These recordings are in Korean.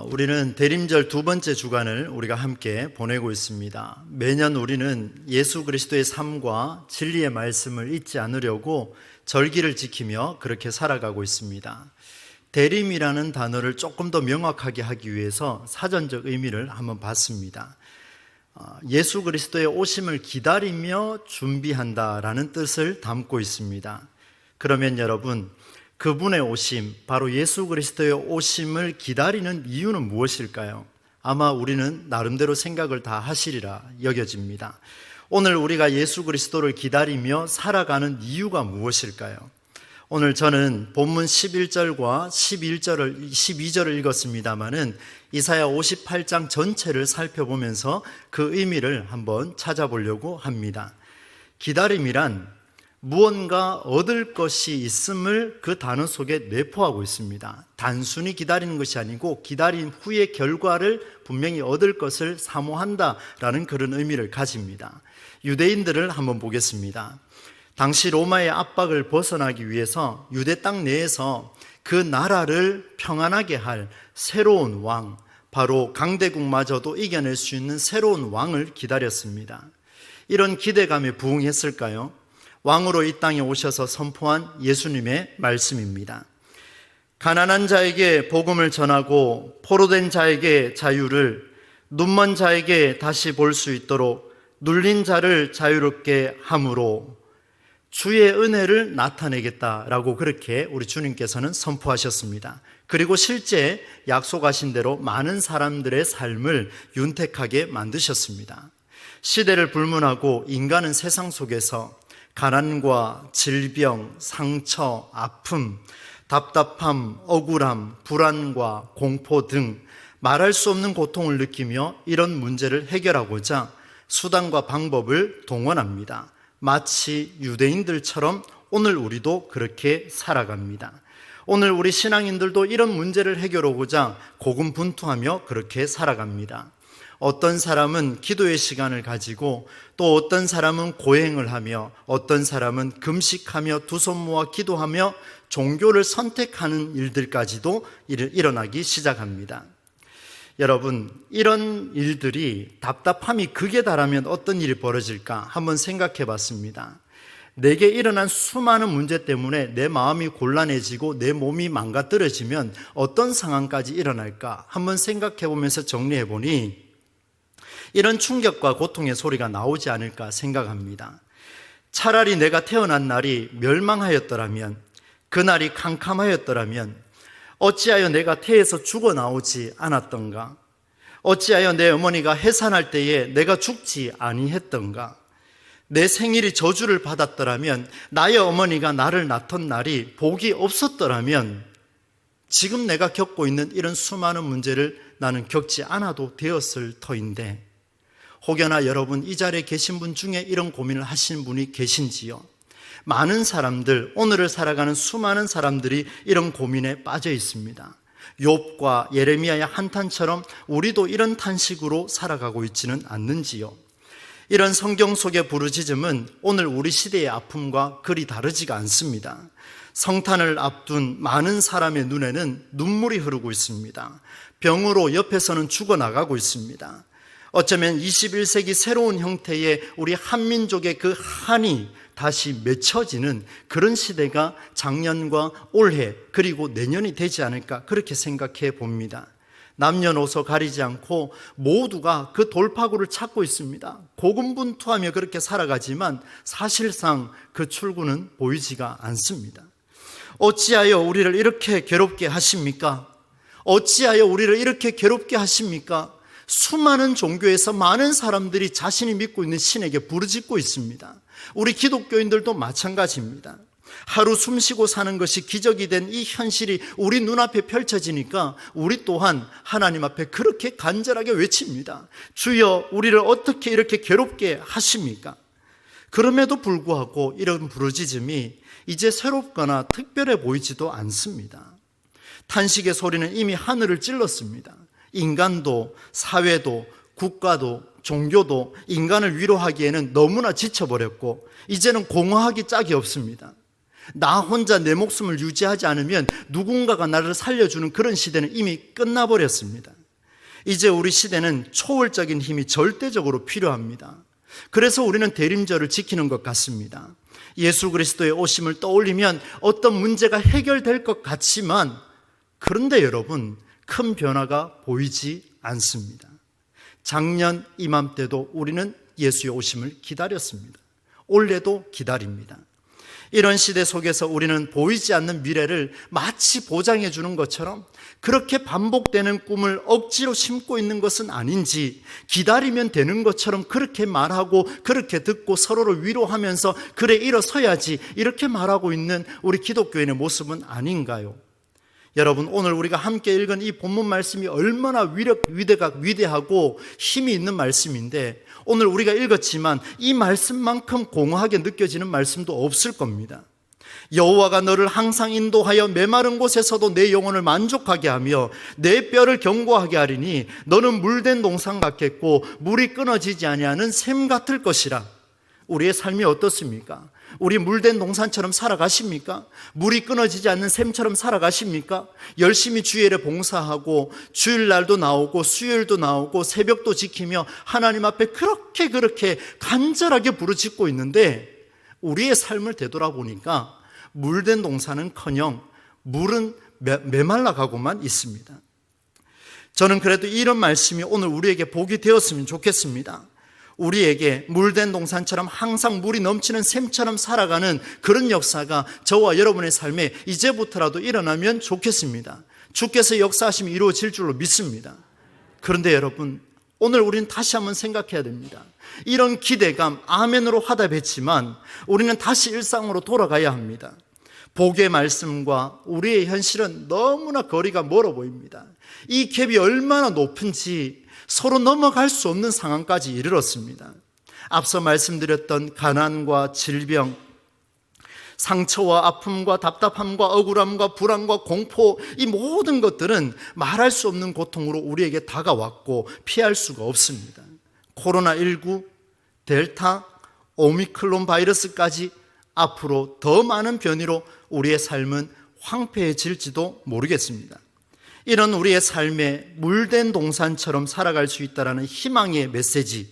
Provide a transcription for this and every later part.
우리는 대림절 두 번째 주간을 우리가 함께 보내고 있습니다. 매년 우리는 예수 그리스도의 삶과 진리의 말씀을 잊지 않으려고 절기를 지키며 그렇게 살아가고 있습니다. 대림이라는 단어를 조금 더 명확하게 하기 위해서 사전적 의미를 한번 봤습니다. 예수 그리스도의 오심을 기다리며 준비한다라는 뜻을 담고 있습니다. 그러면 여러분, 그분의 오심, 바로 예수 그리스도의 오심을 기다리는 이유는 무엇일까요? 아마 우리는 나름대로 생각을 다 하시리라 여겨집니다. 오늘 우리가 예수 그리스도를 기다리며 살아가는 이유가 무엇일까요? 오늘 저는 본문 11절과 12절을 읽었습니다마는 이사야 58장 전체를 살펴보면서 그 의미를 한번 찾아보려고 합니다. 기다림이란 무언가 얻을 것이 있음을 그 단어 속에 내포하고 있습니다. 단순히 기다리는 것이 아니고 기다린 후의 결과를 분명히 얻을 것을 사모한다라는 그런 의미를 가집니다. 유대인들을 한번 보겠습니다. 당시 로마의 압박을 벗어나기 위해서 유대 땅 내에서 그 나라를 평안하게 할 새로운 왕, 바로 강대국마저도 이겨낼 수 있는 새로운 왕을 기다렸습니다. 이런 기대감에 부응했을까요? 왕으로 이 땅에 오셔서 선포한 예수님의 말씀입니다. 가난한 자에게 복음을 전하고 포로된 자에게 자유를, 눈먼 자에게 다시 볼 수 있도록 눌린 자를 자유롭게 함으로 주의 은혜를 나타내겠다라고 그렇게 우리 주님께서는 선포하셨습니다. 그리고 실제 약속하신 대로 많은 사람들의 삶을 윤택하게 만드셨습니다. 시대를 불문하고 인간은 세상 속에서 가난과 질병, 상처, 아픔, 답답함, 억울함, 불안과 공포 등 말할 수 없는 고통을 느끼며 이런 문제를 해결하고자 수단과 방법을 동원합니다. 마치 유대인들처럼 오늘 우리도 그렇게 살아갑니다. 오늘 우리 신앙인들도 이런 문제를 해결하고자 고군분투하며 그렇게 살아갑니다. 어떤 사람은 기도의 시간을 가지고 또 어떤 사람은 고행을 하며 어떤 사람은 금식하며 두 손 모아 기도하며 종교를 선택하는 일들까지도 일어나기 시작합니다. 여러분, 이런 일들이 답답함이 극에 달하면 어떤 일이 벌어질까 한번 생각해 봤습니다. 내게 일어난 수많은 문제 때문에 내 마음이 곤란해지고 내 몸이 망가뜨려지면 어떤 상황까지 일어날까 한번 생각해 보면서 정리해 보니 이런 충격과 고통의 소리가 나오지 않을까 생각합니다. 차라리 내가 태어난 날이 멸망하였더라면, 그날이 캄캄하였더라면 어찌하여 내가 태에서 죽어 나오지 않았던가? 어찌하여 내 어머니가 해산할 때에 내가 죽지 아니했던가? 내 생일이 저주를 받았더라면, 나의 어머니가 나를 낳던 날이 복이 없었더라면 지금 내가 겪고 있는 이런 수많은 문제를 나는 겪지 않아도 되었을 터인데, 혹여나 여러분 이 자리에 계신 분 중에 이런 고민을 하시는 분이 계신지요? 많은 사람들, 오늘을 살아가는 수많은 사람들이 이런 고민에 빠져 있습니다. 욥과 예레미야의 한탄처럼 우리도 이런 탄식으로 살아가고 있지는 않는지요? 이런 성경 속의 부르짖음은 오늘 우리 시대의 아픔과 그리 다르지가 않습니다. 성탄을 앞둔 많은 사람의 눈에는 눈물이 흐르고 있습니다. 병으로 옆에서는 죽어나가고 있습니다. 어쩌면 21세기 새로운 형태의 우리 한민족의 그 한이 다시 맺혀지는 그런 시대가 작년과 올해 그리고 내년이 되지 않을까 그렇게 생각해 봅니다. 남녀노소 가리지 않고 모두가 그 돌파구를 찾고 있습니다. 고군분투하며 그렇게 살아가지만 사실상 그 출구는 보이지가 않습니다. 어찌하여 우리를 이렇게 괴롭게 하십니까? 어찌하여 우리를 이렇게 괴롭게 하십니까? 수많은 종교에서 많은 사람들이 자신이 믿고 있는 신에게 부르짖고 있습니다. 우리 기독교인들도 마찬가지입니다. 하루 숨쉬고 사는 것이 기적이 된 이 현실이 우리 눈앞에 펼쳐지니까 우리 또한 하나님 앞에 그렇게 간절하게 외칩니다. 주여, 우리를 어떻게 이렇게 괴롭게 하십니까? 그럼에도 불구하고 이런 부르짖음이 이제 새롭거나 특별해 보이지도 않습니다. 탄식의 소리는 이미 하늘을 찔렀습니다. 인간도 사회도 국가도 종교도 인간을 위로하기에는 너무나 지쳐버렸고 이제는 공허하기 짝이 없습니다. 나 혼자 내 목숨을 유지하지 않으면 누군가가 나를 살려주는 그런 시대는 이미 끝나버렸습니다. 이제 우리 시대는 초월적인 힘이 절대적으로 필요합니다. 그래서 우리는 대림절을 지키는 것 같습니다. 예수 그리스도의 오심을 떠올리면 어떤 문제가 해결될 것 같지만, 그런데 여러분, 큰 변화가 보이지 않습니다. 작년 이맘때도 우리는 예수의 오심을 기다렸습니다. 올해도 기다립니다. 이런 시대 속에서 우리는 보이지 않는 미래를 마치 보장해 주는 것처럼 그렇게 반복되는 꿈을 억지로 심고 있는 것은 아닌지, 기다리면 되는 것처럼 그렇게 말하고 그렇게 듣고 서로를 위로하면서 그래 일어서야지 이렇게 말하고 있는 우리 기독교인의 모습은 아닌가요? 여러분, 오늘 우리가 함께 읽은 이 본문 말씀이 얼마나 위대하고 힘이 있는 말씀인데, 오늘 우리가 읽었지만 이 말씀만큼 공허하게 느껴지는 말씀도 없을 겁니다. 여호와가 너를 항상 인도하여 메마른 곳에서도 내 영혼을 만족하게 하며 내 뼈를 견고하게 하리니 너는 물된 동산 같겠고 물이 끊어지지 아니하는 샘 같을 것이라. 우리의 삶이 어떻습니까? 우리 물된 동산처럼 살아가십니까? 물이 끊어지지 않는 샘처럼 살아가십니까? 열심히 주일에 봉사하고 주일날도 나오고 수요일도 나오고 새벽도 지키며 하나님 앞에 그렇게 간절하게 부르짖고 있는데, 우리의 삶을 되돌아보니까 물된 동산은커녕 물은 메말라 가고만 있습니다. 저는 그래도 이런 말씀이 오늘 우리에게 복이 되었으면 좋겠습니다. 우리에게 물된 동산처럼 항상 물이 넘치는 샘처럼 살아가는 그런 역사가 저와 여러분의 삶에 이제부터라도 일어나면 좋겠습니다. 주께서 역사하심이 이루어질 줄로 믿습니다. 그런데 여러분, 오늘 우리는 다시 한번 생각해야 됩니다. 이런 기대감 아멘으로 화답했지만 우리는 다시 일상으로 돌아가야 합니다. 복의 말씀과 우리의 현실은 너무나 거리가 멀어 보입니다. 이 갭이 얼마나 높은지 서로 넘어갈 수 없는 상황까지 이르렀습니다. 앞서 말씀드렸던 가난과 질병, 상처와 아픔과 답답함과 억울함과 불안과 공포, 이 모든 것들은 말할 수 없는 고통으로 우리에게 다가왔고 피할 수가 없습니다. 코로나19, 델타, 오미크론 바이러스까지 앞으로 더 많은 변이로 우리의 삶은 황폐해질지도 모르겠습니다. 이런 우리의 삶에 물된 동산처럼 살아갈 수 있다는 희망의 메시지,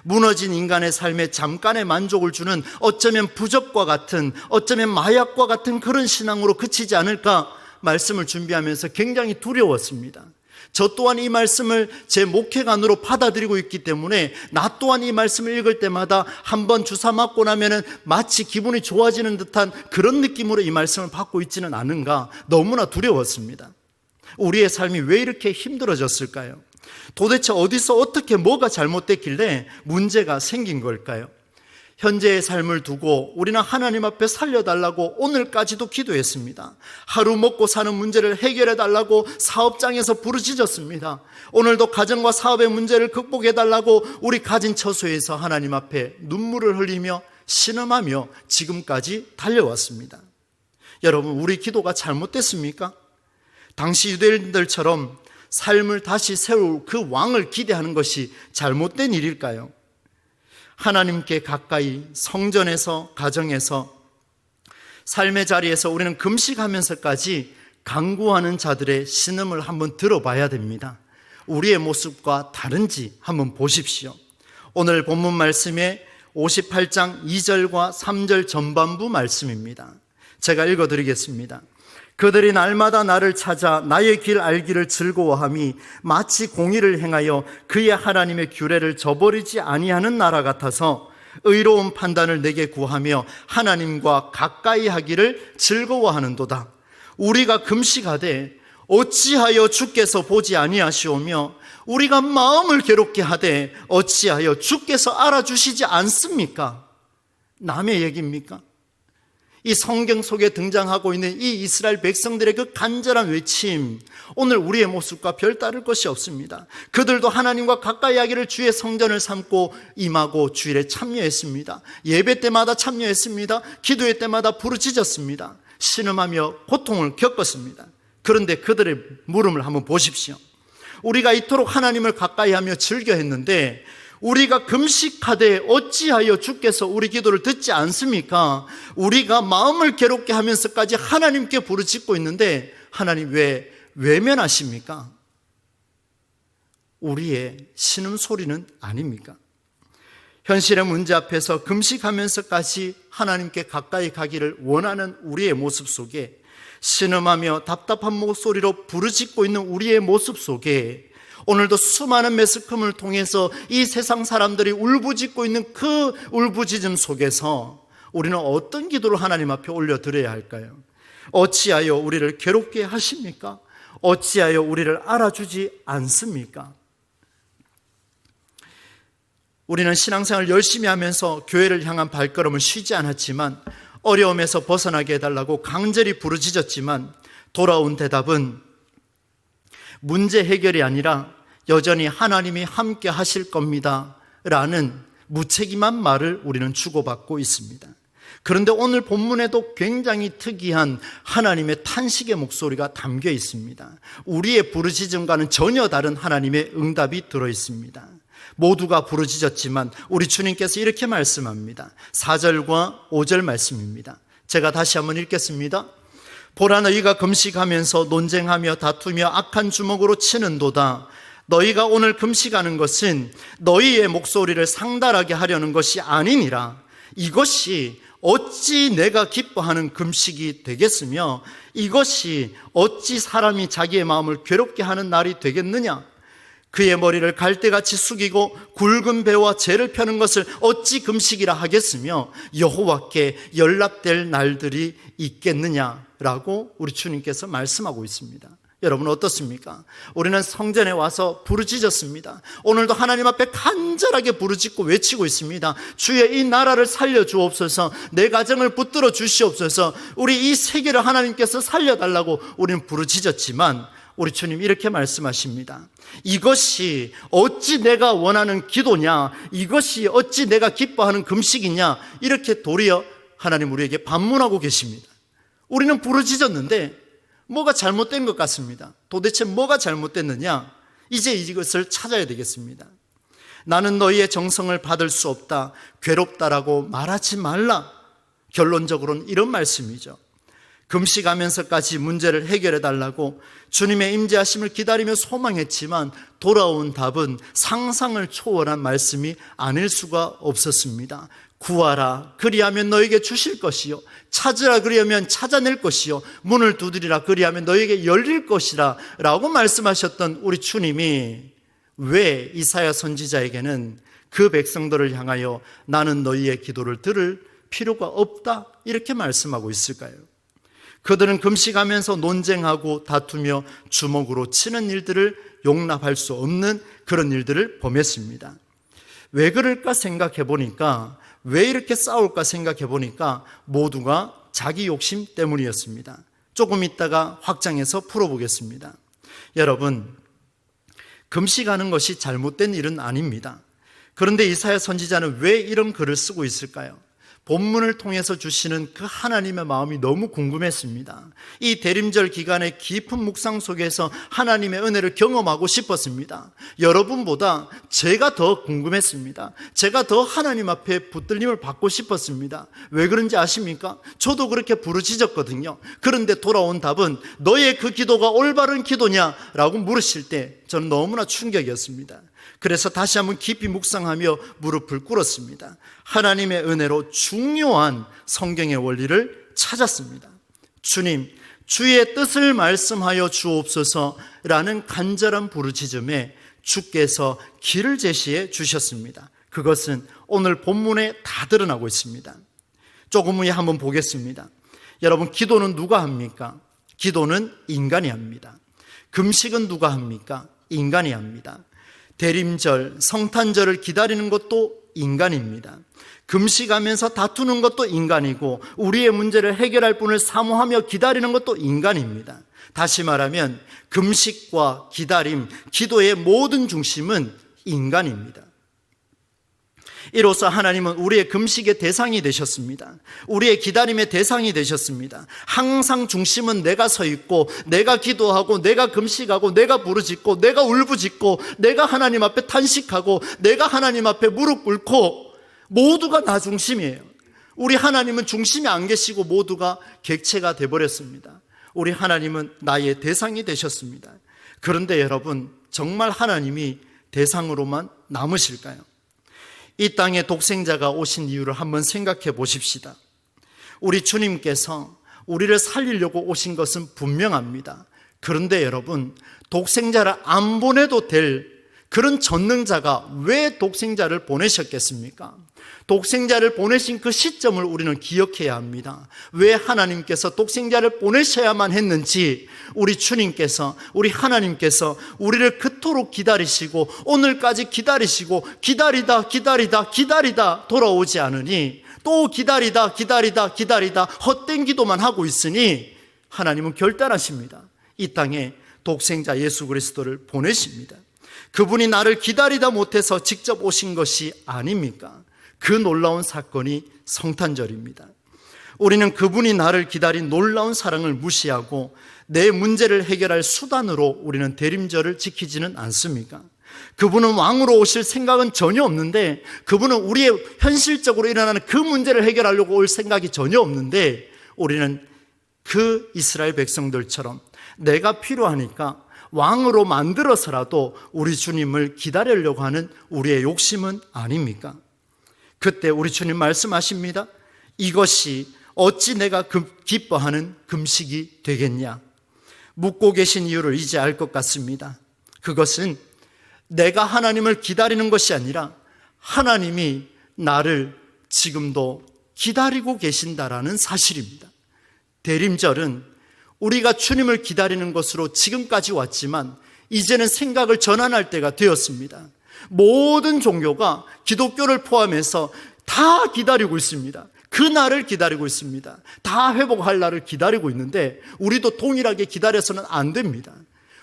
무너진 인간의 삶에 잠깐의 만족을 주는 어쩌면 부적과 같은, 어쩌면 마약과 같은 그런 신앙으로 그치지 않을까 말씀을 준비하면서 굉장히 두려웠습니다. 저 또한 이 말씀을 제 목회관으로 받아들이고 있기 때문에 나 또한 이 말씀을 읽을 때마다 한번 주사 맞고 나면은 마치 기분이 좋아지는 듯한 그런 느낌으로 이 말씀을 받고 있지는 않은가 너무나 두려웠습니다. 우리의 삶이 왜 이렇게 힘들어졌을까요? 도대체 어디서 어떻게 뭐가 잘못됐길래 문제가 생긴 걸까요? 현재의 삶을 두고 우리는 하나님 앞에 살려달라고 오늘까지도 기도했습니다. 하루 먹고 사는 문제를 해결해달라고 사업장에서 부르짖었습니다. 오늘도 가정과 사업의 문제를 극복해달라고 우리 가진 처소에서 하나님 앞에 눈물을 흘리며 신음하며 지금까지 달려왔습니다. 여러분, 우리 기도가 잘못됐습니까? 당시 유대인들처럼 삶을 다시 세울 그 왕을 기대하는 것이 잘못된 일일까요? 하나님께 가까이 성전에서, 가정에서, 삶의 자리에서 우리는 금식하면서까지 간구하는 자들의 신음을 한번 들어봐야 됩니다. 우리의 모습과 다른지 한번 보십시오. 오늘 본문 말씀의 58장 2절과 3절 전반부 말씀입니다. 제가 읽어드리겠습니다. 그들이 날마다 나를 찾아 나의 길 알기를 즐거워함이 마치 공의를 행하여 그의 하나님의 규례를 저버리지 아니하는 나라 같아서 의로운 판단을 내게 구하며 하나님과 가까이 하기를 즐거워하는도다. 우리가 금식하되 어찌하여 주께서 보지 아니하시오며 우리가 마음을 괴롭게 하되 어찌하여 주께서 알아주시지 않습니까? 남의 얘기입니까? 이 성경 속에 등장하고 있는 이 이스라엘 백성들의 그 간절한 외침, 오늘 우리의 모습과 별다를 것이 없습니다. 그들도 하나님과 가까이 하기를 주의 성전을 삼고 임하고 주일에 참여했습니다. 예배 때마다 참여했습니다. 기도회 때마다 부르짖었습니다. 신음하며 고통을 겪었습니다. 그런데 그들의 물음을 한번 보십시오. 우리가 이토록 하나님을 가까이 하며 즐겨 했는데 우리가 금식하되 어찌하여 주께서 우리 기도를 듣지 않습니까? 우리가 마음을 괴롭게 하면서까지 하나님께 부르짖고 있는데 하나님 왜 외면하십니까? 우리의 신음소리는 아닙니까? 현실의 문제 앞에서 금식하면서까지 하나님께 가까이 가기를 원하는 우리의 모습 속에, 신음하며 답답한 목소리로 부르짖고 있는 우리의 모습 속에, 오늘도 수많은 매스컴을 통해서 이 세상 사람들이 울부짖고 있는 그 울부짖음 속에서 우리는 어떤 기도를 하나님 앞에 올려드려야 할까요? 어찌하여 우리를 괴롭게 하십니까? 어찌하여 우리를 알아주지 않습니까? 우리는 신앙생활을 열심히 하면서 교회를 향한 발걸음을 쉬지 않았지만, 어려움에서 벗어나게 해달라고 간절히 부르짖었지만 돌아온 대답은 문제 해결이 아니라 여전히 하나님이 함께 하실 겁니다 라는 무책임한 말을 우리는 주고받고 있습니다. 그런데 오늘 본문에도 굉장히 특이한 하나님의 탄식의 목소리가 담겨 있습니다. 우리의 부르짖음과는 전혀 다른 하나님의 응답이 들어 있습니다. 모두가 부르짖었지만 우리 주님께서 이렇게 말씀합니다. 4절과 5절 말씀입니다. 제가 다시 한번 읽겠습니다. 보라, 너희가 금식하면서 논쟁하며 다투며 악한 주먹으로 치는도다. 너희가 오늘 금식하는 것은 너희의 목소리를 상달하게 하려는 것이 아니니라. 이것이 어찌 내가 기뻐하는 금식이 되겠으며 이것이 어찌 사람이 자기의 마음을 괴롭게 하는 날이 되겠느냐. 그의 머리를 갈대같이 숙이고 굵은 배와 재를 펴는 것을 어찌 금식이라 하겠으며 여호와께 연락될 날들이 있겠느냐라고 우리 주님께서 말씀하고 있습니다. 여러분 어떻습니까? 우리는 성전에 와서 부르짖었습니다. 오늘도 하나님 앞에 간절하게 부르짖고 외치고 있습니다. 주의 이 나라를 살려주옵소서, 내 가정을 붙들어 주시옵소서, 우리 이 세계를 하나님께서 살려달라고 우리는 부르짖었지만 우리 주님 이렇게 말씀하십니다. 이것이 어찌 내가 원하는 기도냐, 이것이 어찌 내가 기뻐하는 금식이냐, 이렇게 도리어 하나님 우리에게 반문하고 계십니다. 우리는 부르짖었는데 뭐가 잘못된 것 같습니다. 도대체 뭐가 잘못됐느냐? 이제 이것을 찾아야 되겠습니다. 나는 너희의 정성을 받을 수 없다, 괴롭다라고 말하지 말라. 결론적으로는 이런 말씀이죠. 금식하면서까지 문제를 해결해 달라고 주님의 임재하심을 기다리며 소망했지만 돌아온 답은 상상을 초월한 말씀이 아닐 수가 없었습니다. 구하라, 그리하면 너에게 주실 것이요, 찾으라, 그리하면 찾아낼 것이요, 문을 두드리라, 그리하면 너에게 열릴 것이라 라고 말씀하셨던 우리 주님이 왜 이사야 선지자에게는 그 백성들을 향하여 나는 너희의 기도를 들을 필요가 없다 이렇게 말씀하고 있을까요? 그들은 금식하면서 논쟁하고 다투며 주먹으로 치는 일들을 용납할 수 없는 그런 일들을 범했습니다. 왜 그럴까 생각해 보니까, 왜 이렇게 싸울까 생각해 보니까 모두가 자기 욕심 때문이었습니다. 조금 있다가 확장해서 풀어보겠습니다. 여러분, 금식하는 것이 잘못된 일은 아닙니다. 그런데 이사야 선지자는 왜 이런 글을 쓰고 있을까요? 본문을 통해서 주시는 그 하나님의 마음이 너무 궁금했습니다. 이 대림절 기간의 깊은 묵상 속에서 하나님의 은혜를 경험하고 싶었습니다. 여러분보다 제가 더 궁금했습니다. 제가 더 하나님 앞에 붙들림을 받고 싶었습니다. 왜 그런지 아십니까? 저도 그렇게 부르짖었거든요. 그런데 돌아온 답은 너의 그 기도가 올바른 기도냐라고 물으실 때 저는 너무나 충격이었습니다. 그래서 다시 한번 깊이 묵상하며 무릎을 꿇었습니다. 하나님의 은혜로 중요한 성경의 원리를 찾았습니다. 주님, 주의 뜻을 말씀하여 주옵소서라는 간절한 부르짖음에 주께서 길을 제시해 주셨습니다. 그것은 오늘 본문에 다 드러나고 있습니다. 조금 후에 한번 보겠습니다. 여러분, 기도는 누가 합니까? 기도는 인간이 합니다. 금식은 누가 합니까? 인간이 합니다. 대림절, 성탄절을 기다리는 것도 인간입니다. 금식하면서 다투는 것도 인간이고 우리의 문제를 해결할 분을 사모하며 기다리는 것도 인간입니다. 다시 말하면 금식과 기다림, 기도의 모든 중심은 인간입니다. 이로써 하나님은 우리의 금식의 대상이 되셨습니다. 우리의 기다림의 대상이 되셨습니다. 항상 중심은 내가 서 있고, 내가 기도하고, 내가 금식하고, 내가 부르짖고, 내가 울부짖고, 내가 하나님 앞에 탄식하고, 내가 하나님 앞에 무릎 꿇고, 모두가 나 중심이에요. 우리 하나님은 중심이 안 계시고 모두가 객체가 되어버렸습니다. 우리 하나님은 나의 대상이 되셨습니다. 그런데 여러분, 정말 하나님이 대상으로만 남으실까요? 이 땅에 독생자가 오신 이유를 한번 생각해 보십시다. 우리 주님께서 우리를 살리려고 오신 것은 분명합니다. 그런데 여러분, 독생자를 안 보내도 될 그런 전능자가 왜 독생자를 보내셨겠습니까? 독생자를 보내신 그 시점을 우리는 기억해야 합니다. 왜 하나님께서 독생자를 보내셔야만 했는지, 우리 주님께서, 우리 하나님께서 우리를 그토록 기다리시고 오늘까지 기다리시고 기다리다 돌아오지 않으니, 또 기다리다 헛된 기도만 하고 있으니 하나님은 결단하십니다. 이 땅에 독생자 예수 그리스도를 보내십니다. 그분이 나를 기다리다 못해서 직접 오신 것이 아닙니까? 그 놀라운 사건이 성탄절입니다. 우리는 그분이 나를 기다린 놀라운 사랑을 무시하고 내 문제를 해결할 수단으로 우리는 대림절을 지키지는 않습니까? 그분은 왕으로 오실 생각은 전혀 없는데, 그분은 우리의 현실적으로 일어나는 그 문제를 해결하려고 올 생각이 전혀 없는데, 우리는 그 이스라엘 백성들처럼 내가 필요하니까 왕으로 만들어서라도 우리 주님을 기다리려고 하는 우리의 욕심은 아닙니까? 그때 우리 주님 말씀하십니다. 이것이 어찌 내가 기뻐하는 금식이 되겠냐? 묻고 계신 이유를 이제 알 것 같습니다. 그것은 내가 하나님을 기다리는 것이 아니라 하나님이 나를 지금도 기다리고 계신다라는 사실입니다. 대림절은 우리가 주님을 기다리는 것으로 지금까지 왔지만 이제는 생각을 전환할 때가 되었습니다. 모든 종교가 기독교를 포함해서 다 기다리고 있습니다. 그 날을 기다리고 있습니다. 다 회복할 날을 기다리고 있는데 우리도 동일하게 기다려서는 안 됩니다.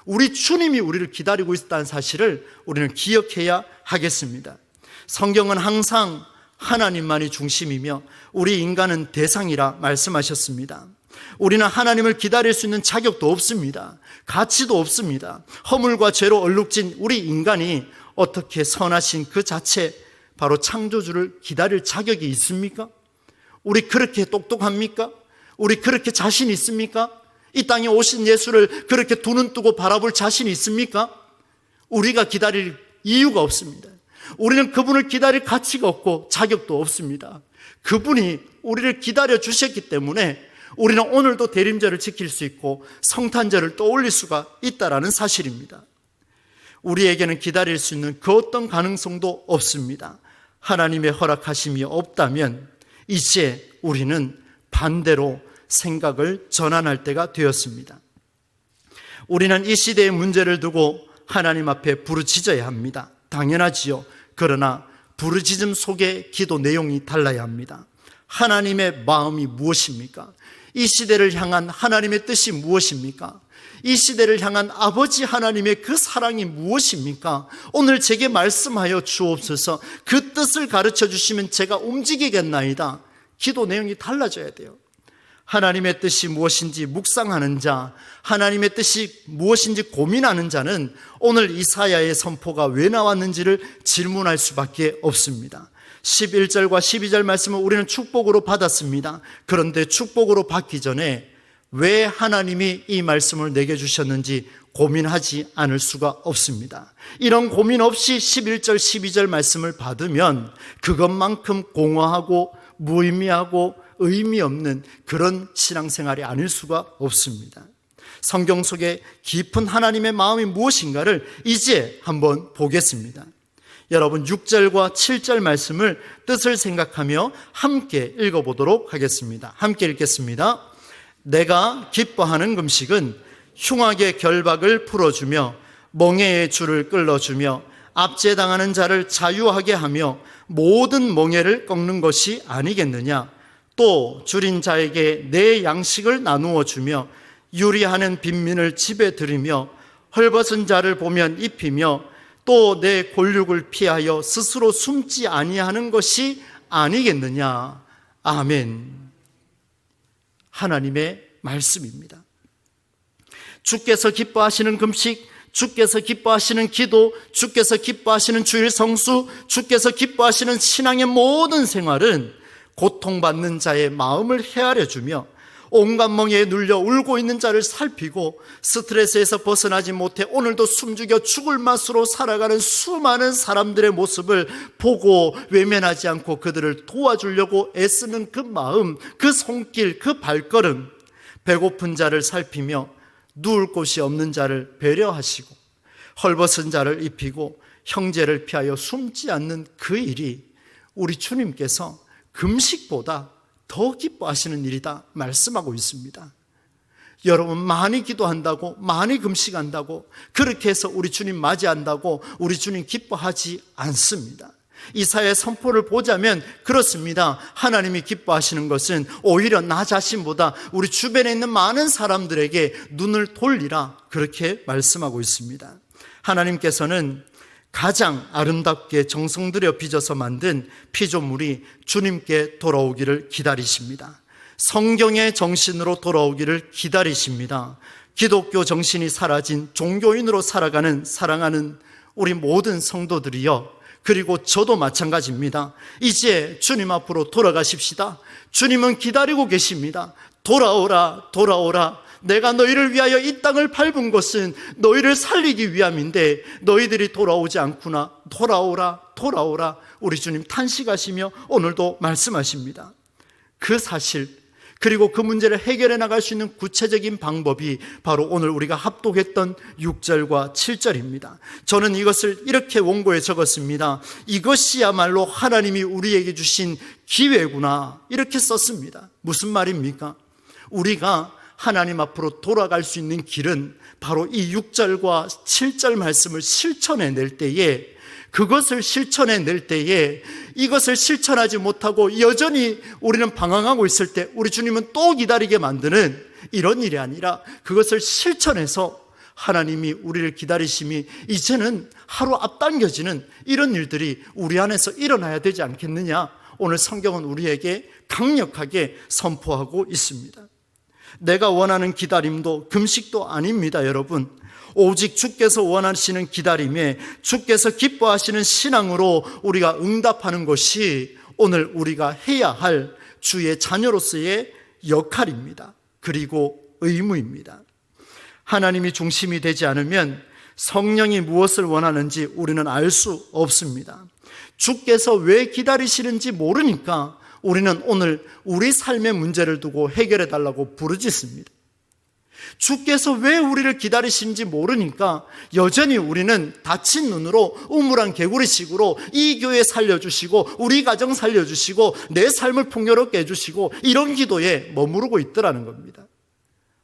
우리 주님이 우리를 기다리고 있다는 사실을 우리는 기억해야 하겠습니다. 성경은 항상 하나님만이 중심이며 우리 인간은 대상이라 말씀하셨습니다. 우리는 하나님을 기다릴 수 있는 자격도 없습니다. 가치도 없습니다. 허물과 죄로 얼룩진 우리 인간이 어떻게 선하신 그 자체, 바로 창조주를 기다릴 자격이 있습니까? 우리 그렇게 똑똑합니까? 우리 그렇게 자신 있습니까? 이 땅에 오신 예수를 그렇게 두 눈 뜨고 바라볼 자신 있습니까? 우리가 기다릴 이유가 없습니다. 우리는 그분을 기다릴 가치가 없고 자격도 없습니다. 그분이 우리를 기다려 주셨기 때문에 우리는 오늘도 대림절을 지킬 수 있고 성탄절을 떠올릴 수가 있다는 사실입니다. 우리에게는 기다릴 수 있는 그 어떤 가능성도 없습니다. 하나님의 허락하심이 없다면 이제 우리는 반대로 생각을 전환할 때가 되었습니다. 우리는 이 시대의 문제를 두고 하나님 앞에 부르짖어야 합니다. 당연하지요. 그러나 부르짖음 속에 기도 내용이 달라야 합니다. 하나님의 마음이 무엇입니까? 이 시대를 향한 하나님의 뜻이 무엇입니까? 이 시대를 향한 아버지 하나님의 그 사랑이 무엇입니까? 오늘 제게 말씀하여 주옵소서. 그 뜻을 가르쳐 주시면 제가 움직이겠나이다. 기도 내용이 달라져야 돼요. 하나님의 뜻이 무엇인지 묵상하는 자, 하나님의 뜻이 무엇인지 고민하는 자는 오늘 이사야의 선포가 왜 나왔는지를 질문할 수밖에 없습니다. 11절과 12절 말씀을 우리는 축복으로 받았습니다. 그런데 축복으로 받기 전에 왜 하나님이 이 말씀을 내게 주셨는지 고민하지 않을 수가 없습니다. 이런 고민 없이 11절, 12절 말씀을 받으면 그것만큼 공허하고 무의미하고 의미 없는 그런 신앙생활이 아닐 수가 없습니다. 성경 속에 깊은 하나님의 마음이 무엇인가를 이제 한번 보겠습니다. 여러분 6절과 7절 말씀을 뜻을 생각하며 함께 읽어보도록 하겠습니다. 함께 읽겠습니다. 내가 기뻐하는 금식은 흉악의 결박을 풀어주며 멍에의 줄을 끌어주며 압제당하는 자를 자유하게 하며 모든 멍에를 꺾는 것이 아니겠느냐. 또 줄인 자에게 내 양식을 나누어 주며 유리하는 빈민을 집에 들이며 헐벗은 자를 보면 입히며 또 내 골육을 피하여 스스로 숨지 아니하는 것이 아니겠느냐. 아멘. 하나님의 말씀입니다. 주께서 기뻐하시는 금식, 주께서 기뻐하시는 기도, 주께서 기뻐하시는 주일 성수, 주께서 기뻐하시는 신앙의 모든 생활은 고통받는 자의 마음을 헤아려 주며 온갖 멍에에 눌려 울고 있는 자를 살피고 스트레스에서 벗어나지 못해 오늘도 숨죽여 죽을 맛으로 살아가는 수많은 사람들의 모습을 보고 외면하지 않고 그들을 도와주려고 애쓰는 그 마음, 그 손길, 그 발걸음, 배고픈 자를 살피며 누울 곳이 없는 자를 배려하시고 헐벗은 자를 입히고 형제를 피하여 숨지 않는 그 일이 우리 주님께서 금식보다 더 기뻐하시는 일이다 말씀하고 있습니다. 여러분, 많이 기도한다고, 많이 금식한다고, 그렇게 해서 우리 주님 맞이한다고 우리 주님 기뻐하지 않습니다. 이사야의 선포를 보자면 그렇습니다. 하나님이 기뻐하시는 것은 오히려 나 자신보다 우리 주변에 있는 많은 사람들에게 눈을 돌리라, 그렇게 말씀하고 있습니다. 하나님께서는 가장 아름답게 정성 들여 빚어서 만든 피조물이 주님께 돌아오기를 기다리십니다. 성경의 정신으로 돌아오기를 기다리십니다. 기독교 정신이 사라진 종교인으로 살아가는 사랑하는 우리 모든 성도들이여, 그리고 저도 마찬가지입니다. 이제 주님 앞으로 돌아가십시다. 주님은 기다리고 계십니다. 돌아오라, 돌아오라. 내가 너희를 위하여 이 땅을 밟은 것은 너희를 살리기 위함인데 너희들이 돌아오지 않구나. 돌아오라, 돌아오라. 우리 주님 탄식하시며 오늘도 말씀하십니다. 그 사실, 그리고 그 문제를 해결해 나갈 수 있는 구체적인 방법이 바로 오늘 우리가 합독했던 6절과 7절입니다. 저는 이것을 이렇게 원고에 적었습니다. 이것이야말로 하나님이 우리에게 주신 기회구나, 이렇게 썼습니다. 무슨 말입니까? 우리가 하나님 앞으로 돌아갈 수 있는 길은 바로 이 6절과 7절 말씀을 실천해낼 때에, 그것을 실천해낼 때에, 이것을 실천하지 못하고 여전히 우리는 방황하고 있을 때 우리 주님은 또 기다리게 만드는 이런 일이 아니라, 그것을 실천해서 하나님이 우리를 기다리심이 이제는 하루 앞당겨지는 이런 일들이 우리 안에서 일어나야 되지 않겠느냐, 오늘 성경은 우리에게 강력하게 선포하고 있습니다. 내가 원하는 기다림도 금식도 아닙니다, 여러분. 오직 주께서 원하시는 기다림에 주께서 기뻐하시는 신앙으로 우리가 응답하는 것이 오늘 우리가 해야 할 주의 자녀로서의 역할입니다. 그리고 의무입니다. 하나님이 중심이 되지 않으면 성령이 무엇을 원하는지 우리는 알 수 없습니다. 주께서 왜 기다리시는지 모르니까 우리는 오늘 우리 삶의 문제를 두고 해결해 달라고 부르짖습니다. 주께서 왜 우리를 기다리시는지 모르니까 여전히 우리는 다친 눈으로 우물안 개구리식으로 이 교회 살려주시고 우리 가정 살려주시고 내 삶을 풍요롭게 해주시고 이런 기도에 머무르고 있더라는 겁니다.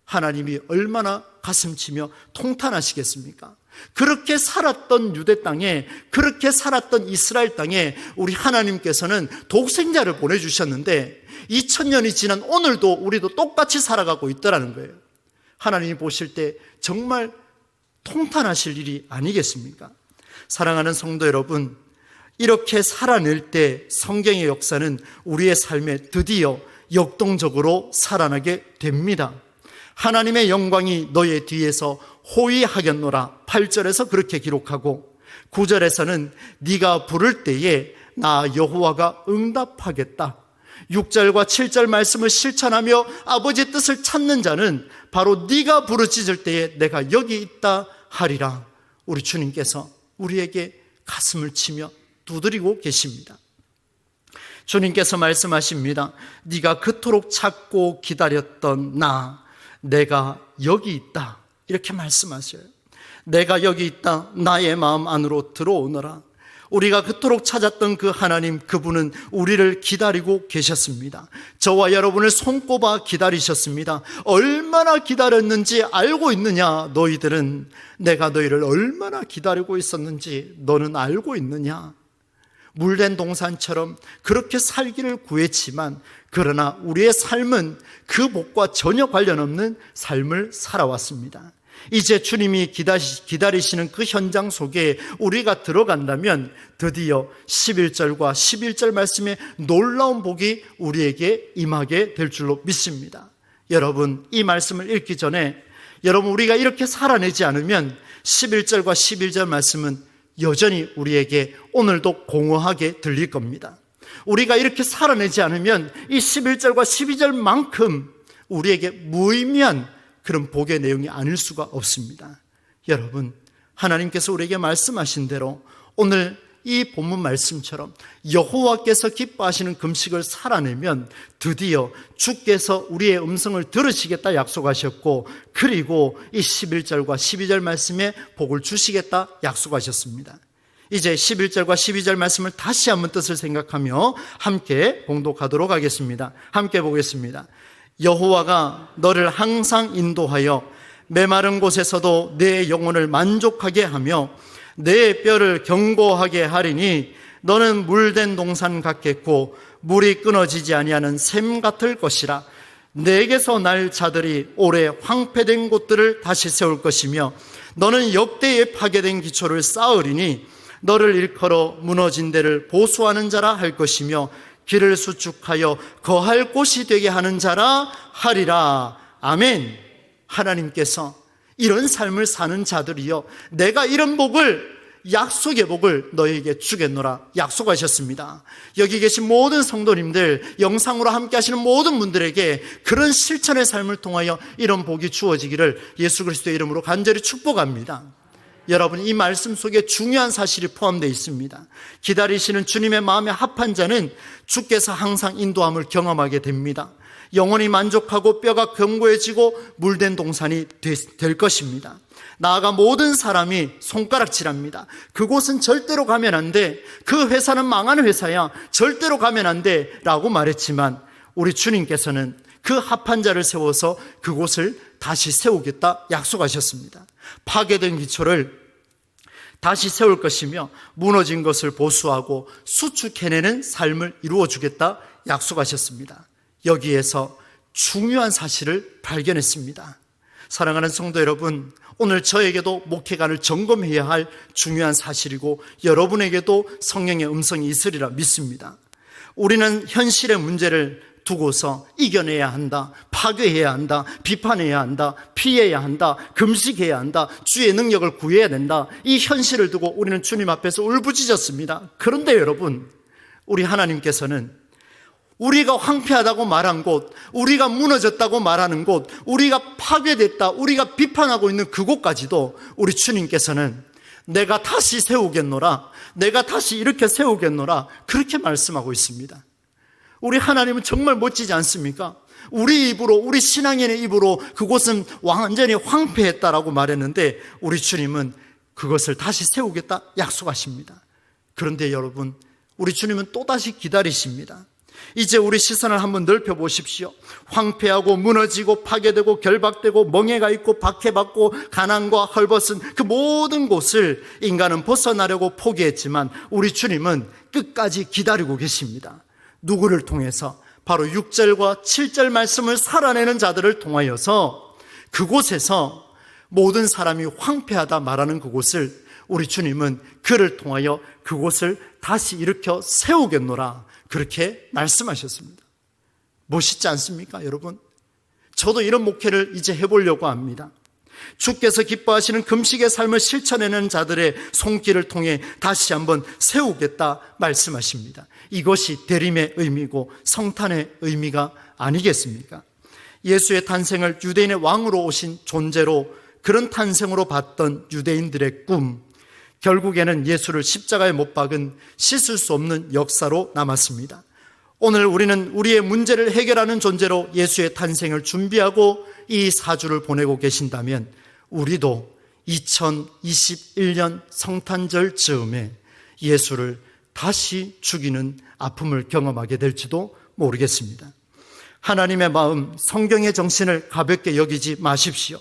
하나님이 얼마나 가슴치며 통탄하시겠습니까? 그렇게 살았던 유대 땅에, 그렇게 살았던 이스라엘 땅에 우리 하나님께서는 독생자를 보내주셨는데 2000년이 지난 오늘도 우리도 똑같이 살아가고 있더라는 거예요. 하나님이 보실 때 정말 통탄하실 일이 아니겠습니까? 사랑하는 성도 여러분, 이렇게 살아낼 때 성경의 역사는 우리의 삶에 드디어 역동적으로 살아나게 됩니다. 하나님의 영광이 너의 뒤에서 호위하겠노라 8절에서 그렇게 기록하고 9절에서는 네가 부를 때에 나 여호와가 응답하겠다. 6절과 7절 말씀을 실천하며 아버지의 뜻을 찾는 자는 바로 네가 부르짖을 때에 내가 여기 있다 하리라. 우리 주님께서 우리에게 가슴을 치며 두드리고 계십니다. 주님께서 말씀하십니다. 네가 그토록 찾고 기다렸던 나, 내가 여기 있다, 이렇게 말씀하셔요. 내가 여기 있다, 나의 마음 안으로 들어오너라. 우리가 그토록 찾았던 그 하나님, 그분은 우리를 기다리고 계셨습니다. 저와 여러분을 손꼽아 기다리셨습니다. 얼마나 기다렸는지 알고 있느냐? 너희들은 내가 너희를 얼마나 기다리고 있었는지 너는 알고 있느냐? 물된 동산처럼 그렇게 살기를 구했지만 그러나 우리의 삶은 그 복과 전혀 관련 없는 삶을 살아왔습니다. 이제 주님이 기다리시는 그 현장 속에 우리가 들어간다면 드디어 11절과 11절 말씀에 놀라운 복이 우리에게 임하게 될 줄로 믿습니다. 여러분, 이 말씀을 읽기 전에 여러분, 우리가 이렇게 살아내지 않으면 11절과 11절 말씀은 여전히 우리에게 오늘도 공허하게 들릴 겁니다. 우리가 이렇게 살아내지 않으면 이 11절과 12절만큼 우리에게 무의미한 그런 복의 내용이 아닐 수가 없습니다. 여러분, 하나님께서 우리에게 말씀하신 대로 오늘 이 본문 말씀처럼 여호와께서 기뻐하시는 금식을 살아내면 드디어 주께서 우리의 음성을 들으시겠다 약속하셨고, 그리고 이 11절과 12절 말씀에 복을 주시겠다 약속하셨습니다. 이제 11절과 12절 말씀을 다시 한번 뜻을 생각하며 함께 봉독하도록 하겠습니다. 함께 보겠습니다. 여호와가 너를 항상 인도하여 메마른 곳에서도 내 영혼을 만족하게 하며 내 뼈를 견고하게 하리니 너는 물된 동산 같겠고 물이 끊어지지 아니하는 샘 같을 것이라. 내게서 날 자들이 오래 황폐된 곳들을 다시 세울 것이며 너는 역대에 파괴된 기초를 쌓으리니 너를 일컬어 무너진 데를 보수하는 자라 할 것이며 길을 수축하여 거할 곳이 되게 하는 자라 하리라. 아멘. 하나님께서 이런 삶을 사는 자들이여 내가 이런 복을, 약속의 복을 너에게 주겠노라 약속하셨습니다. 여기 계신 모든 성도님들, 영상으로 함께 하시는 모든 분들에게 그런 실천의 삶을 통하여 이런 복이 주어지기를 예수 그리스도의 이름으로 간절히 축복합니다. 여러분, 이 말씀 속에 중요한 사실이 포함되어 있습니다. 기다리시는 주님의 마음에 합한 자는 주께서 항상 인도함을 경험하게 됩니다. 영혼이 만족하고 뼈가 견고해지고 물된 동산이 될 것입니다. 나아가 모든 사람이 손가락질합니다. 그곳은 절대로 가면 안 돼. 그 회사는 망한 회사야. 절대로 가면 안 돼. 라고 말했지만 우리 주님께서는 그 합한 자를 세워서 그곳을 다시 세우겠다 약속하셨습니다. 파괴된 기초를 다시 세울 것이며 무너진 것을 보수하고 수축해내는 삶을 이루어주겠다 약속하셨습니다. 여기에서 중요한 사실을 발견했습니다. 사랑하는 성도 여러분, 오늘 저에게도 목회관을 점검해야 할 중요한 사실이고 여러분에게도 성령의 음성이 있으리라 믿습니다. 우리는 현실의 문제를 두고서 이겨내야 한다, 파괴해야 한다, 비판해야 한다, 피해야 한다, 금식해야 한다, 주의 능력을 구해야 된다. 이 현실을 두고 우리는 주님 앞에서 울부짖었습니다. 그런데 여러분, 우리 하나님께서는 우리가 황폐하다고 말한 곳, 우리가 무너졌다고 말하는 곳, 우리가 파괴됐다, 우리가 비판하고 있는 그곳까지도 우리 주님께서는 내가 다시 세우겠노라, 내가 다시 이렇게 세우겠노라, 그렇게 말씀하고 있습니다. 우리 하나님은 정말 멋지지 않습니까? 우리 입으로, 우리 신앙인의 입으로 그곳은 완전히 황폐했다라고 말했는데 우리 주님은 그것을 다시 세우겠다 약속하십니다. 그런데 여러분, 우리 주님은 또다시 기다리십니다. 이제 우리 시선을 한번 넓혀보십시오. 황폐하고 무너지고 파괴되고 결박되고 멍해가 있고 박해받고 가난과 헐벗은 그 모든 곳을 인간은 벗어나려고 포기했지만 우리 주님은 끝까지 기다리고 계십니다. 누구를 통해서? 바로 6절과 7절 말씀을 살아내는 자들을 통하여서 그곳에서 모든 사람이 황폐하다 말하는 그곳을 우리 주님은 그를 통하여 그곳을 다시 일으켜 세우겠노라, 그렇게 말씀하셨습니다. 멋있지 않습니까, 여러분? 저도 이런 목회를 이제 해보려고 합니다. 주께서 기뻐하시는 금식의 삶을 실천해내는 자들의 손길을 통해 다시 한번 세우겠다 말씀하십니다. 이것이 대림의 의미고 성탄의 의미가 아니겠습니까? 예수의 탄생을 유대인의 왕으로 오신 존재로, 그런 탄생으로 봤던 유대인들의 꿈, 결국에는 예수를 십자가에 못 박은 씻을 수 없는 역사로 남았습니다. 오늘 우리는 우리의 문제를 해결하는 존재로 예수의 탄생을 준비하고 이 사주를 보내고 계신다면 우리도 2021년 성탄절 즈음에 예수를 다시 죽이는 아픔을 경험하게 될지도 모르겠습니다. 하나님의 마음, 성경의 정신을 가볍게 여기지 마십시오.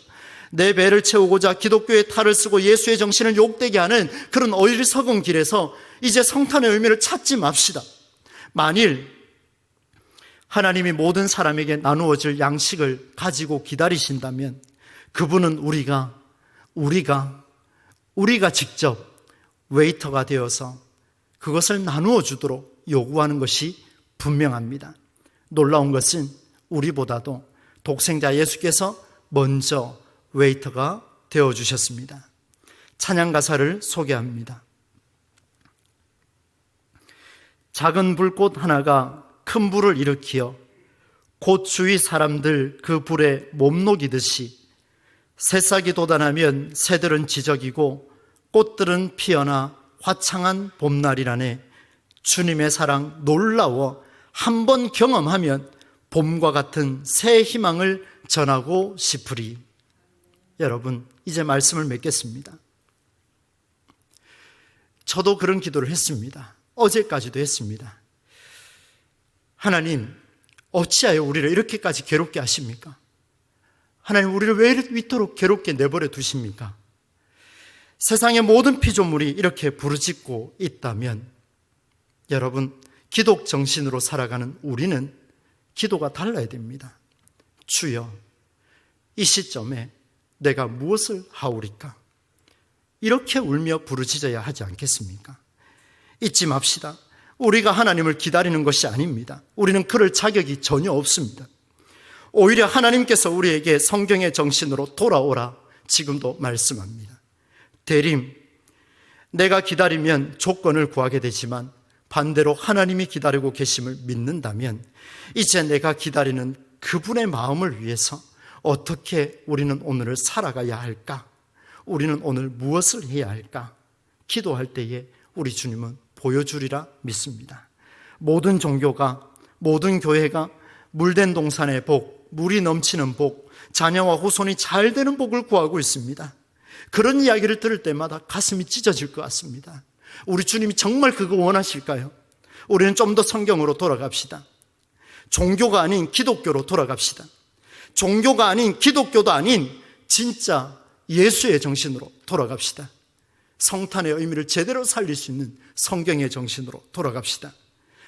내 배를 채우고자 기독교의 탈을 쓰고 예수의 정신을 욕되게 하는 그런 어리석은 길에서 이제 성탄의 의미를 찾지 맙시다. 만일 하나님이 모든 사람에게 나누어질 양식을 가지고 기다리신다면 그분은 우리가 직접 웨이터가 되어서 그것을 나누어 주도록 요구하는 것이 분명합니다. 놀라운 것은 우리보다도 독생자 예수께서 먼저 웨이터가 되어주셨습니다. 찬양 가사를 소개합니다. 작은 불꽃 하나가 큰 불을 일으키어 곧 주위 사람들 그 불에 몸 녹이듯이 새싹이 돋아나면 새들은 지저귀고 꽃들은 피어나 화창한 봄날이라네. 주님의 사랑 놀라워 한 번 경험하면 봄과 같은 새 희망을 전하고 싶으리. 여러분, 이제 말씀을 맺겠습니다. 저도 그런 기도를 했습니다. 어제까지도 했습니다. 하나님, 어찌하여 우리를 이렇게까지 괴롭게 하십니까? 하나님, 우리를 왜 이토록 괴롭게 내버려 두십니까? 세상의 모든 피조물이 이렇게 부르짖고 있다면 여러분, 기독 정신으로 살아가는 우리는 기도가 달라야 됩니다. 주여, 이 시점에 내가 무엇을 하오리까? 이렇게 울며 부르짖어야 하지 않겠습니까? 잊지 맙시다. 우리가 하나님을 기다리는 것이 아닙니다. 우리는 그럴 자격이 전혀 없습니다. 오히려 하나님께서 우리에게 성경의 정신으로 돌아오라 지금도 말씀합니다. 대림, 내가 기다리면 조건을 구하게 되지만 반대로 하나님이 기다리고 계심을 믿는다면 이제 내가 기다리는 그분의 마음을 위해서 어떻게 우리는 오늘을 살아가야 할까? 우리는 오늘 무엇을 해야 할까? 기도할 때에 우리 주님은 보여주리라 믿습니다. 모든 종교가, 모든 교회가 물된 동산의 복, 물이 넘치는 복, 자녀와 후손이 잘 되는 복을 구하고 있습니다. 그런 이야기를 들을 때마다 가슴이 찢어질 것 같습니다. 우리 주님이 정말 그거 원하실까요? 우리는 좀 더 성경으로 돌아갑시다. 종교가 아닌 기독교로 돌아갑시다. 종교가 아닌 기독교도 아닌 진짜 예수의 정신으로 돌아갑시다. 성탄의 의미를 제대로 살릴 수 있는 성경의 정신으로 돌아갑시다.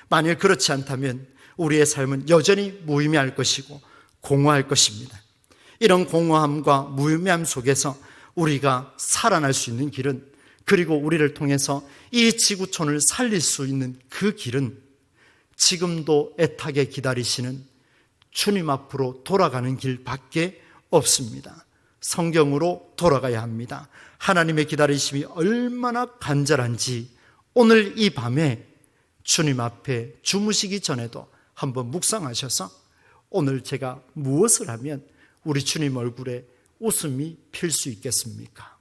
만일 그렇지 않다면 우리의 삶은 여전히 무의미할 것이고 공허할 것입니다. 이런 공허함과 무의미함 속에서 우리가 살아날 수 있는 길은, 그리고 우리를 통해서 이 지구촌을 살릴 수 있는 그 길은 지금도 애타게 기다리시는 주님 앞으로 돌아가는 길밖에 없습니다. 성경으로 돌아가야 합니다. 하나님의 기다리심이 얼마나 간절한지 오늘 이 밤에 주님 앞에 주무시기 전에도 한번 묵상하셔서 오늘 제가 무엇을 하면 우리 주님 얼굴에 웃음이 필 수 있겠습니까?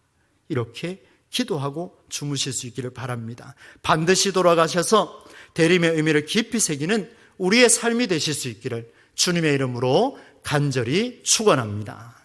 이렇게 기도하고 주무실 수 있기를 바랍니다. 반드시 돌아가셔서 대림의 의미를 깊이 새기는 우리의 삶이 되실 수 있기를 주님의 이름으로 간절히 축원합니다.